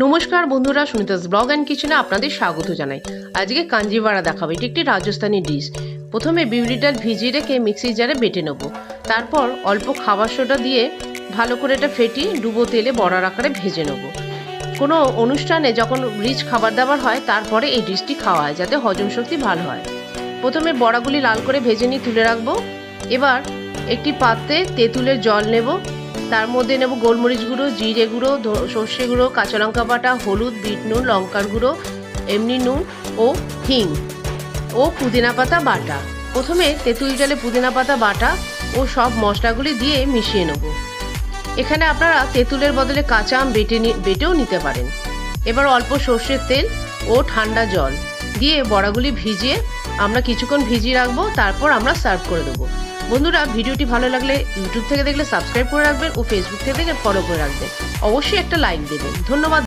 নমস্কার বন্ধুরা, সুনিতাস blog and কিচেনে আপনাদের স্বাগত জানাই। আজকে কাঞ্জি বড়া দেখাবো। এটি একটি রাজস্থানী ডিশ। প্রথমে বিউলির ডাল ভিজিয়ে রেখে মিক্সির জারে বেটে নেব। তারপর অল্প খাবার সোডা দিয়ে ভালো করে এটা ফেটিয়ে ডুবো তেলে বড়ার আকারে ভেজে নেব। কোনো অনুষ্ঠানে যখন রিচ খাবার দাবার হয় তারপরে এই ডিশটি খাওয়া হয়, যাতে হজম শক্তি ভালো হয়। প্রথমে বড়াগুলি লাল করে ভেজে নিয়ে তুলে রাখবো। এবার একটি পাত্রে তেঁতুলের জল নেব। তার মধ্যে নেব গোলমরিচ গুঁড়ো, জিরে গুঁড়ো, সর্ষে গুঁড়ো, কাঁচা লঙ্কা বাটা, হলুদ, বিট নুন, লঙ্কার গুঁড়ো, এমনি নুন ও হিং ও পুদিনা পাতা বাটা। প্রথমে তেঁতুল জলে পুদিনা পাতা বাটা ও সব মশলাগুলি দিয়ে মিশিয়ে নেব। এখানে আপনারা তেঁতুলের বদলে কাঁচা আম বেটেও নিতে পারেন। এবার অল্প সর্ষের তেল ও ঠান্ডা জল দিয়ে বড়াগুলি ভিজিয়ে আমরা কিছুক্ষণ ভিজিয়ে রাখবো। তারপর আমরা সার্ভ করে দেবো। বন্ধুরা, ভিডিওটি ভালো লাগলে ইউটিউব থেকে দেখলে সাবস্ক্রাইব করে রাখবেন ও ফেসবুক থেকে দেখলে ফলো করে রাখবেন। অবশ্যই একটা লাইক দেবেন। ধন্যবাদ।